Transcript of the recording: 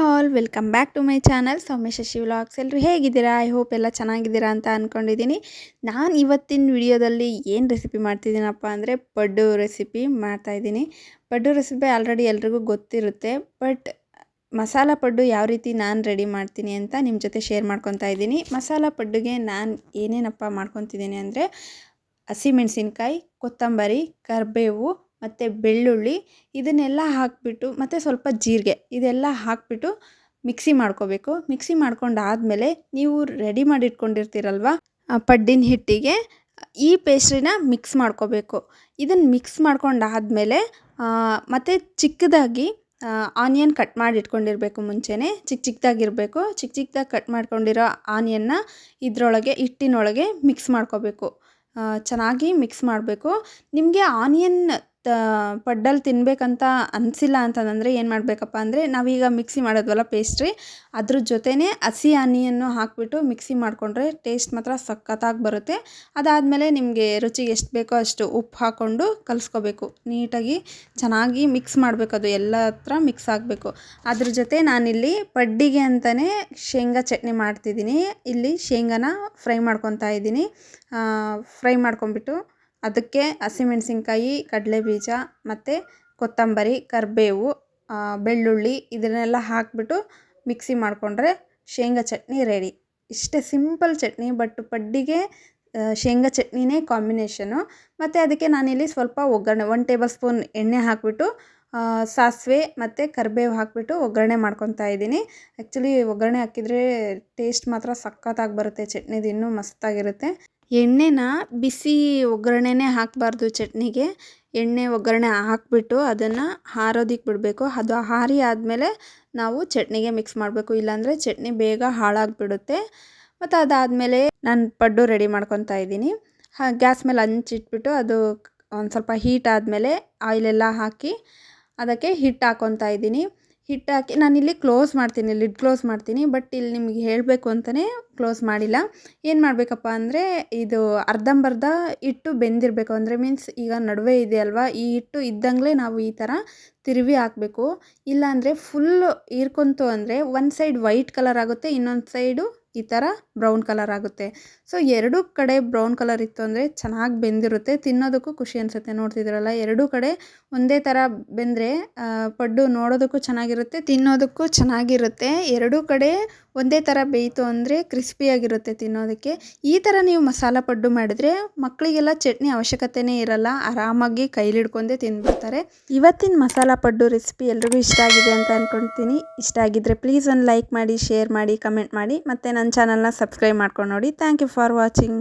All welcome back to my channel Soumya Shashi vlogs. ಎಲ್ಲರೂ ಹೇಗಿದ್ದೀರಾ? I hope ಎಲ್ಲ ಚೆನ್ನಾಗಿದ್ದೀರಾ ಅಂತ ಅಂದ್ಕೊಂಡಿದ್ದೀನಿ. ನಾನು ಇವತ್ತಿನ ವಿಡಿಯೋದಲ್ಲಿ ಏನು ರೆಸಿಪಿ ಮಾಡ್ತಿದ್ದೀನಪ್ಪ ಅಂದರೆ ಪಡ್ಡು ರೆಸಿಪಿ ಮಾಡ್ತಾಯಿದ್ದೀನಿ. ಪಡ್ಡು ರೆಸಿಪಿ ಆಲ್ರೆಡಿ ಎಲ್ರಿಗೂ ಗೊತ್ತಿರುತ್ತೆ, ಬಟ್ ಮಸಾಲ ಪಡ್ಡು ಯಾವ ರೀತಿ ನಾನು ರೆಡಿ ಮಾಡ್ತೀನಿ ಅಂತ ನಿಮ್ಮ ಜೊತೆ ಶೇರ್ ಮಾಡ್ಕೊತಾ ಇದ್ದೀನಿ. ಮಸಾಲ ಪಡ್ಡುಗೆ ನಾನು ಏನೇನಪ್ಪ ಮಾಡ್ಕೊತಿದ್ದೀನಿ ಅಂದರೆ ಹಸಿಮೆಣಸಿನ್ಕಾಯಿ, ಕೊತ್ತಂಬರಿ, ಕರಿಬೇವು ಮತ್ತು ಬೆಳ್ಳುಳ್ಳಿ ಇದನ್ನೆಲ್ಲ ಹಾಕಿಬಿಟ್ಟು ಮತ್ತು ಸ್ವಲ್ಪ ಜೀರಿಗೆ ಇದೆಲ್ಲ ಹಾಕಿಬಿಟ್ಟು ಮಿಕ್ಸಿ ಮಾಡ್ಕೋಬೇಕು. ಮಿಕ್ಸಿ ಮಾಡ್ಕೊಂಡಾದಮೇಲೆ ನೀವು ರೆಡಿ ಮಾಡಿ ಇಟ್ಕೊಂಡಿರ್ತೀರಲ್ವ ಪಡ್ಡಿನ ಹಿಟ್ಟಿಗೆ ಈ ಪೇಸ್ಟ್ರಿನ ಮಿಕ್ಸ್ ಮಾಡ್ಕೋಬೇಕು. ಇದನ್ನು ಮಿಕ್ಸ್ ಮಾಡ್ಕೊಂಡಾದಮೇಲೆ ಮತ್ತು ಚಿಕ್ಕದಾಗಿ ಆನಿಯನ್ ಕಟ್ ಮಾಡಿ ಇಟ್ಕೊಂಡಿರಬೇಕು. ಮುಂಚೆನೇ ಚಿಕ್ಕದಾಗಿರಬೇಕು. ಚಿಕ್ಕದಾಗಿ ಕಟ್ ಮಾಡ್ಕೊಂಡಿರೋ ಆನಿಯನ್ನ ಇದರೊಳಗೆ ಹಿಟ್ಟಿನೊಳಗೆ ಮಿಕ್ಸ್ ಮಾಡ್ಕೋಬೇಕು. ಚೆನ್ನಾಗಿ ಮಿಕ್ಸ್ ಮಾಡಬೇಕು. ನಿಮಗೆ ಆನಿಯನ್ ಪಡ್ಡಲ್ಲಿ ತಿನ್ನಬೇಕಂತ ಅನಿಸಿಲ್ಲ ಅಂತಂದರೆ ಏನು ಮಾಡಬೇಕಪ್ಪ ಅಂದರೆ ನಾವೀಗ ಮಿಕ್ಸಿ ಮಾಡೋದ್ವಲ್ಲ ಪೇಸ್ಟ್ರಿ, ಅದ್ರ ಜೊತೆನೇ ಹಸಿ ಆನಿಯನ್ನು ಹಾಕಿಬಿಟ್ಟು ಮಿಕ್ಸಿ ಮಾಡಿಕೊಂಡ್ರೆ ಟೇಸ್ಟ್ ಮಾತ್ರ ಸಖತ್ತಾಗಿ ಬರುತ್ತೆ. ಅದಾದಮೇಲೆ ನಿಮಗೆ ರುಚಿಗೆ ಎಷ್ಟು ಬೇಕೋ ಅಷ್ಟು ಉಪ್ಪು ಹಾಕ್ಕೊಂಡು ಕಲಿಸ್ಕೋಬೇಕು. ನೀಟಾಗಿ ಚೆನ್ನಾಗಿ ಮಿಕ್ಸ್ ಮಾಡಬೇಕು. ಅದು ಎಲ್ಲ ಹತ್ರ ಮಿಕ್ಸ್ ಆಗಬೇಕು. ಅದ್ರ ಜೊತೆ ನಾನಿಲ್ಲಿ ಪಡ್ಡಿಗೆ ಅಂತಲೇ ಶೇಂಗಾ ಚಟ್ನಿ ಮಾಡ್ತಿದ್ದೀನಿ. ಇಲ್ಲಿ ಶೇಂಗಾನ ಫ್ರೈ ಮಾಡ್ಕೊತಾ ಇದ್ದೀನಿ. ಫ್ರೈ ಮಾಡ್ಕೊಂಬಿಟ್ಟು ಅದಕ್ಕೆ ಹಸಿಮೆಣಸಿನ್ಕಾಯಿ, ಕಡಲೆಬೀಜ ಮತ್ತು ಕೊತ್ತಂಬರಿ, ಕರಿಬೇವು, ಬೆಳ್ಳುಳ್ಳಿ ಇದನ್ನೆಲ್ಲ ಹಾಕಿಬಿಟ್ಟು ಮಿಕ್ಸಿ ಮಾಡಿಕೊಂಡ್ರೆ ಶೇಂಗಾ ಚಟ್ನಿ ರೆಡಿ. ಇಷ್ಟೇ ಸಿಂಪಲ್ ಚಟ್ನಿ, ಬಟ್ ಪಡ್ಡಿಗೆ ಶೇಂಗಾ ಚಟ್ನಿನೇ ಕಾಂಬಿನೇಷನು. ಮತ್ತು ಅದಕ್ಕೆ ನಾನಿಲ್ಲಿ ಸ್ವಲ್ಪ ಒಗ್ಗರಣೆ 1 ಟೇಬಲ್ ಸ್ಪೂನ್ ಎಣ್ಣೆ ಹಾಕಿಬಿಟ್ಟು ಸಾಸಿವೆ ಮತ್ತು ಕರಿಬೇವು ಹಾಕಿಬಿಟ್ಟು ಒಗ್ಗರಣೆ ಮಾಡ್ಕೊತಾ ಇದ್ದೀನಿ. ಆ್ಯಕ್ಚುಲಿ ಒಗ್ಗರಣೆ ಹಾಕಿದರೆ ಟೇಸ್ಟ್ ಮಾತ್ರ ಸಖತ್ತಾಗಿ ಬರುತ್ತೆ. ಚಟ್ನಿದು ಇನ್ನೂ ಮಸ್ತಾಗಿರುತ್ತೆ. ಎಣ್ಣೆನ ಬಿಸಿ ಒಗ್ಗರಣೆನೇ ಹಾಕಬಾರ್ದು ಚಟ್ನಿಗೆ. ಎಣ್ಣೆ ಒಗ್ಗರಣೆ ಹಾಕಿಬಿಟ್ಟು ಅದನ್ನು ಹಾರೋದಕ್ಕೆ ಬಿಡಬೇಕು. ಅದು ಹಾರಿ ಆದಮೇಲೆ ನಾವು ಚಟ್ನಿಗೆ ಮಿಕ್ಸ್ ಮಾಡಬೇಕು. ಇಲ್ಲಾಂದರೆ ಚಟ್ನಿ ಬೇಗ ಹಾಳಾಗಿಬಿಡುತ್ತೆ. ಮತ್ತು ಅದಾದಮೇಲೆ ನಾನು ಪಡ್ಡು ರೆಡಿ ಮಾಡ್ಕೊತಾ ಇದ್ದೀನಿ. ಗ್ಯಾಸ್ ಮೇಲೆ ಹಂಚಿಟ್ಬಿಟ್ಟು ಅದು ಒಂದು ಸ್ವಲ್ಪ ಹೀಟ್ ಆದಮೇಲೆ ಆಯಿಲೆಲ್ಲ ಹಾಕಿ ಅದಕ್ಕೆ ಹಿಟ್ಟು ಹಾಕ್ಕೊತಾ ಇದ್ದೀನಿ. ಹಿಟ್ಟು ಹಾಕಿ ನಾನಿಲ್ಲಿ ಕ್ಲೋಸ್ ಮಾಡ್ತೀನಿ, ಲಿಡ್ ಕ್ಲೋಸ್ ಮಾಡ್ತೀನಿ. ಬಟ್ ಇಲ್ಲಿ ನಿಮಗೆ ಹೇಳಬೇಕು ಅಂತಲೇ ಕ್ಲೋಸ್ ಮಾಡಿಲ್ಲ. ಏನು ಮಾಡಬೇಕಪ್ಪ ಅಂದರೆ ಇದು ಅರ್ಧಂಬರ್ಧ ಹಿಟ್ಟು ಬೆಂದಿರಬೇಕು. ಅಂದರೆ ಮೀನ್ಸ್ ಈಗ ನಡುವೆ ಇದೆ ಅಲ್ವಾ, ಈ ಹಿಟ್ಟು ಇದ್ದಂಗೆ ನಾವು ಈ ಥರ ತಿರುವಿ ಹಾಕಬೇಕು. ಇಲ್ಲಾಂದರೆ ಫುಲ್ಲು ಹೀರ್ಕೊಂತು ಅಂದರೆ ಒಂದು ಸೈಡ್ ವೈಟ್ ಕಲರ್ ಆಗುತ್ತೆ, ಇನ್ನೊಂದು ಸೈಡು ಈ ಥರ ಬ್ರೌನ್ ಕಲರ್ ಆಗುತ್ತೆ. ಸೊ ಎರಡೂ ಕಡೆ ಬ್ರೌನ್ ಕಲರ್ ಇತ್ತು ಅಂದರೆ ಚೆನ್ನಾಗಿ ಬೆಂದಿರುತ್ತೆ, ತಿನ್ನೋದಕ್ಕೂ ಖುಷಿ ಅನಿಸುತ್ತೆ. ನೋಡ್ತಿದ್ದೀರಲ್ಲ, ಎರಡೂ ಕಡೆ ಒಂದೇ ಥರ ಬೆಂದರೆ ಪಡ್ಡು ನೋಡೋದಕ್ಕೂ ಚೆನ್ನಾಗಿರುತ್ತೆ, ತಿನ್ನೋದಕ್ಕೂ ಚೆನ್ನಾಗಿರುತ್ತೆ. ಎರಡೂ ಕಡೆ ಒಂದೇ ಥರ ಬೇಯಿತು ಅಂದರೆ ಕ್ರಿಸ್ಪಿಯಾಗಿರುತ್ತೆ ತಿನ್ನೋದಕ್ಕೆ. ಈ ಥರ ನೀವು ಮಸಾಲ ಪಡ್ಡು ಮಾಡಿದ್ರೆ ಮಕ್ಕಳಿಗೆಲ್ಲ ಚಟ್ನಿ ಅವಶ್ಯಕತೆಯೇ ಇರಲ್ಲ, ಆರಾಮಾಗಿ ಕೈಲಿ ಹಿಡ್ಕೊಂಡೇ ತಿಂದ್ಬಿಡ್ತಾರೆ. ಇವತ್ತಿನ ಮಸಾಲ ಪಡ್ಡು ರೆಸಿಪಿ ಎಲ್ರಿಗೂ ಇಷ್ಟ ಆಗಿದೆ ಅಂತ ಅಂದ್ಕೊಳ್ತೀನಿ. ಇಷ್ಟ ಆಗಿದ್ದರೆ ಪ್ಲೀಸ್ ಒಂದು ಲೈಕ್ ಮಾಡಿ, ಶೇರ್ ಮಾಡಿ, ಕಮೆಂಟ್ ಮಾಡಿ, ಮತ್ತು ನನ್ನ ಚಾನಲ್ನ ಸಬ್ಸ್ಕ್ರೈಬ್ ಮಾಡ್ಕೊಂಡು ನೋಡಿ. Thank you for watching.